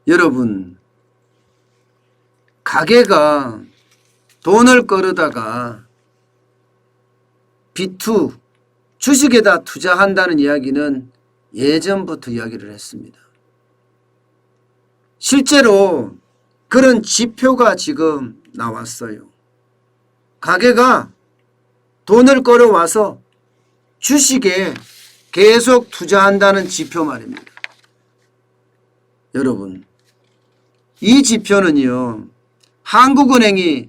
여러분, 가게가 돈을 끌어다가 B2 주식에다 투자한다는 이야기는 예전부터 이야기를 했습니다. 실제로 그런 지표가 지금 나왔어요. 가게가 돈을 끌어와서 주식에 계속 투자한다는 지표 말입니다. 여러분, 이 지표는요, 한국은행이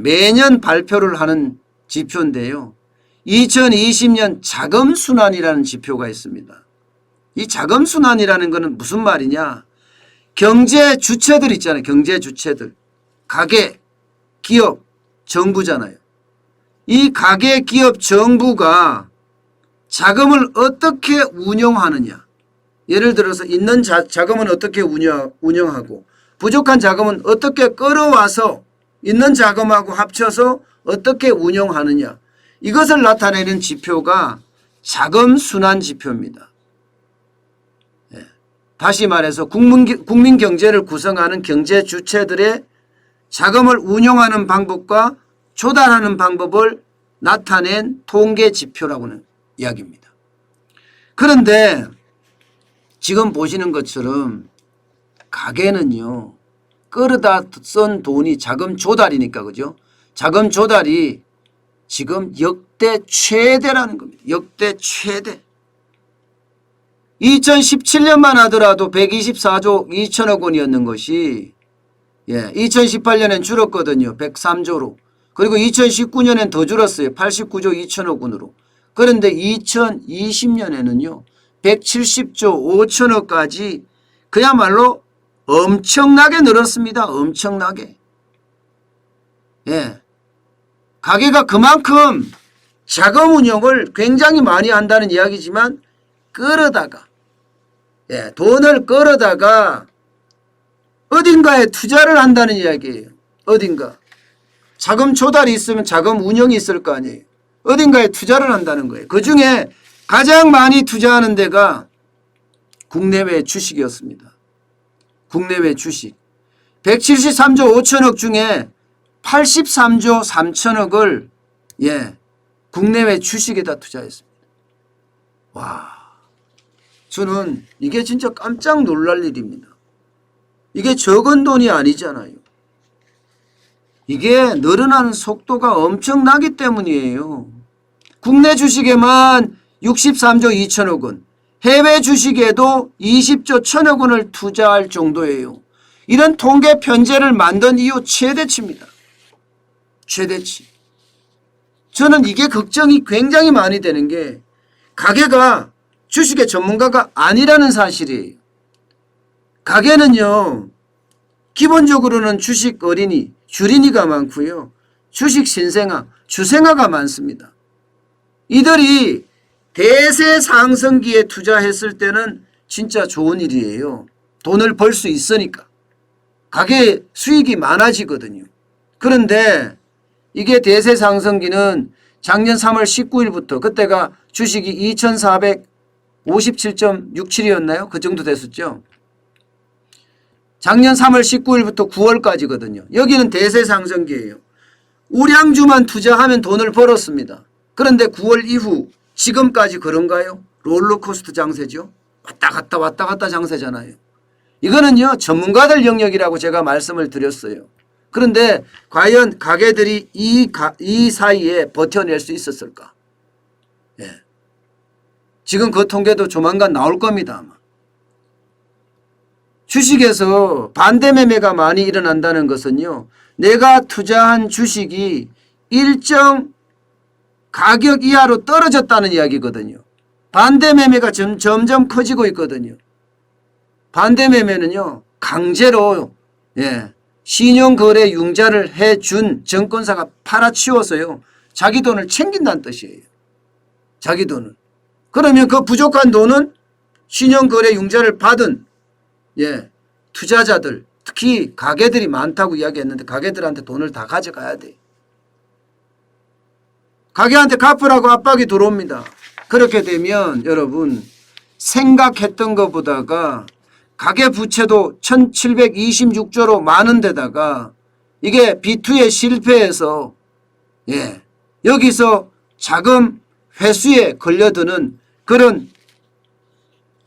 매년 발표를 하는 지표인데요. 2020년 자금순환이라는 지표가 있습니다. 이 자금순환이라는 것은 무슨 말이냐? 경제 주체들 있잖아요. 경제 주체들. 가게, 기업, 정부잖아요. 이 가게, 기업, 정부가 자금을 어떻게 운용하느냐. 예를 들어서 있는 자금은 어떻게 운영하고 부족한 자금은 어떻게 끌어와서 있는 자금하고 합쳐서 어떻게 운용하느냐. 이것을 나타내는 지표가 자금순환 지표입니다. 다시 말해서 국민 경제를 구성하는 경제 주체들의 자금을 운용하는 방법과 조달하는 방법을 나타낸 통계 지표라고 하는 이야기입니다. 그런데 지금 보시는 것처럼 가게는요, 끌어다 쓴 돈이 자금 조달이니까, 그죠? 자금 조달이 지금 역대 최대라는 겁니다. 역대 최대. 2017년만 하더라도 124조 2천억 원이었는 것이 2018년엔 줄었거든요. 103조로. 그리고 2019년엔 더 줄었어요. 89조 2천억 원으로. 그런데 2020년에는요. 170조 5천억까지 그야말로 엄청나게 늘었습니다. 엄청나게. 가게가 그만큼 자금 운용을 굉장히 많이 한다는 이야기지만 끌어다가 돈을 끌어다가 어딘가에 투자를 한다는 이야기예요. 어딘가. 자금 조달이 있으면 자금 운용이 있을 거 아니에요. 어딘가에 투자를 한다는 거예요. 그중에 가장 많이 투자하는 데가 국내외 주식이었습니다. 국내외 주식. 173조 5천억 중에 83조 3천억을 국내외 주식에다 투자했습니다. 와, 저는 이게 진짜 깜짝 놀랄 일입니다. 이게 적은 돈이 아니잖아요. 이게 늘어나는 속도가 엄청나기 때문이에요. 국내 주식에만 63조 2천억 원, 해외 주식에도 20조 1천억 원을 투자할 정도예요. 이런 통계 편제를 만든 이유 최대치입니다. 최대치. 저는 이게 걱정이 굉장히 많이 되는 게 가게가 주식의 전문가가 아니라는 사실이에요. 가게는요, 기본적으로는 주식 어린이, 주린이가 많고요. 주식 신생아, 주생아가 많습니다. 이들이 대세 상승기에 투자했을 때는 진짜 좋은 일이에요. 돈을 벌 수 있으니까. 가게 수익이 많아지거든요. 그런데 이게 대세 상승기는 작년 3월 19일부터 그때가 주식이 2457.67이었나요? 그 정도 됐었죠. 작년 3월 19일부터 9월까지거든요. 여기는 대세 상승기예요. 우량주만 투자하면 돈을 벌었습니다. 그런데 9월 이후 지금까지 그런가요? 롤러코스터 장세죠. 왔다 갔다 장세잖아요. 이거는요, 전문가들 영역이라고 제가 말씀을 드렸어요. 그런데 과연 가게들이 이 사이에 버텨낼 수 있었을까? 지금 그 통계도 조만간 나올 겁니다. 아마. 주식에서 반대 매매가 많이 일어난다는 것은요, 내가 투자한 주식이 일정 가격 이하로 떨어졌다는 이야기거든요. 반대 매매가 점점 커지고 있거든요. 반대 매매는요, 강제로 신용거래 융자를 해준 증권사가 팔아치워서요, 자기 돈을 챙긴다는 뜻이에요. 자기 돈을. 그러면 그 부족한 돈은 신용거래 융자를 받은 투자자들, 특히 가게들이 많다고 이야기했는데 가게들한테 돈을 다 가져가야 돼. 가게한테 갚으라고 압박이 들어옵니다. 그렇게 되면 여러분 생각했던 것보다가 가계부채도 1726조로 많은 데다가 이게 B2에 실패해서 여기서 자금 회수에 걸려드는 그런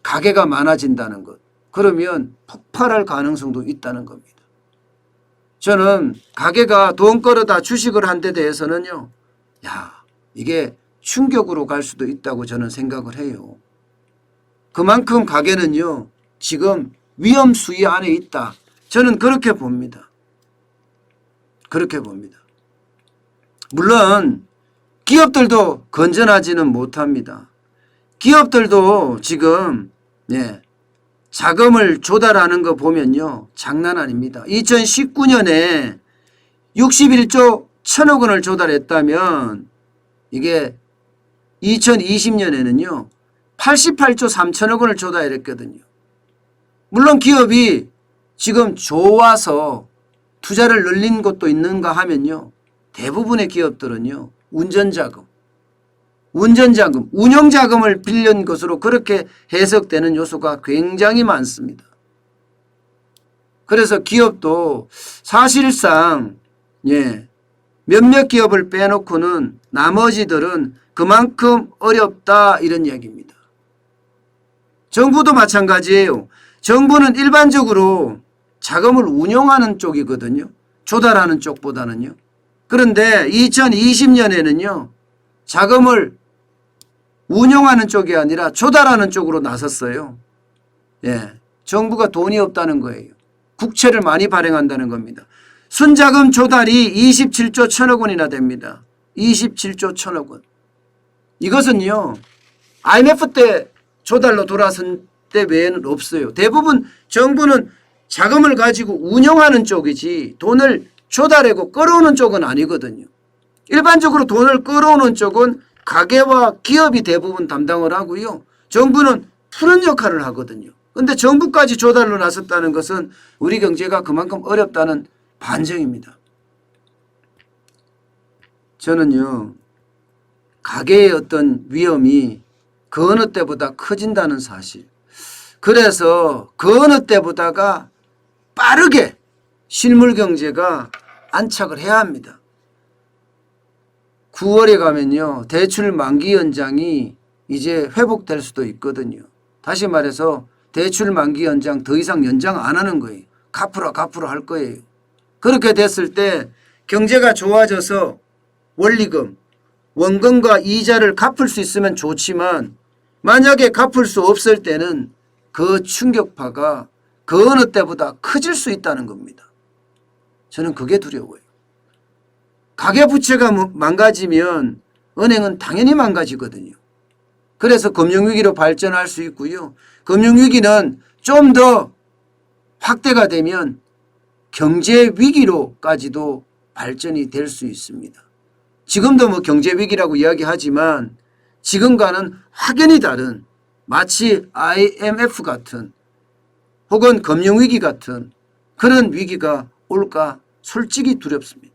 가계가 많아진다는 것. 그러면 폭발할 가능성도 있다는 겁니다. 저는 가계가 돈 끌어다 주식을 한 데 대해서는요. 이게 충격으로 갈 수도 있다고 저는 생각을 해요. 그만큼 가계는요. 지금 위험 수위 안에 있다. 저는 그렇게 봅니다. 그렇게 봅니다. 물론 기업들도 건전하지는 못합니다. 기업들도 지금 자금을 조달하는 거 보면요. 장난 아닙니다. 2019년에 61조 1천억 원을 조달했다면 이게 2020년에는요. 88조 3천억 원을 조달했거든요. 물론 기업이 지금 좋아서 투자를 늘린 것도 있는가 하면요. 대부분의 기업들은요. 운전자금, 운영자금을 빌린 것으로 그렇게 해석되는 요소가 굉장히 많습니다. 그래서 기업도 사실상 몇몇 기업을 빼놓고는 나머지들은 그만큼 어렵다 이런 이야기입니다. 정부도 마찬가지예요. 정부는 일반적으로 자금을 운용하는 쪽이거든요. 조달하는 쪽보다는요. 그런데 2020년에는요. 자금을 운용하는 쪽이 아니라 조달하는 쪽으로 나섰어요. 정부가 돈이 없다는 거예요. 국채를 많이 발행한다는 겁니다. 순자금 조달이 27조 1천억 원이나 됩니다. 27조 1천억 원. 이것은요. IMF 때 조달로 돌아선 때 외에는 없어요. 대부분 정부는 자금을 가지고 운영하는 쪽이지 돈을 조달하고 끌어오는 쪽은 아니거든요. 일반적으로 돈을 끌어오는 쪽은 가계와 기업이 대부분 담당을 하고요. 정부는 푸는 역할을 하거든요. 그런데 정부까지 조달로 나섰다는 것은 우리 경제가 그만큼 어렵다는 반증입니다. 저는요. 가계의 어떤 위험이 그 어느 때보다 커진다는 사실. 그래서 그 어느 때보다가 빠르게 실물 경제가 안착을 해야 합니다. 9월에 가면요. 대출 만기 연장이 이제 회복될 수도 있거든요. 다시 말해서 대출 만기 연장 더 이상 연장 안 하는 거예요. 갚으라 할 거예요. 그렇게 됐을 때 경제가 좋아져서 원리금, 원금과 이자를 갚을 수 있으면 좋지만 만약에 갚을 수 없을 때는 그 충격파가 그 어느 때보다 커질 수 있다는 겁니다. 저는 그게 두려워요. 가계부채가 망가지면 은행은 당연히 망가지거든요. 그래서 금융위기로 발전할 수 있고요. 금융위기는 좀 더 확대가 되면 경제위기로까지도 발전이 될 수 있습니다. 지금도 뭐 경제위기라고 이야기하지만 지금과는 확연히 다른 마치 IMF 같은 혹은 금융위기 같은 그런 위기가 올까 솔직히 두렵습니다.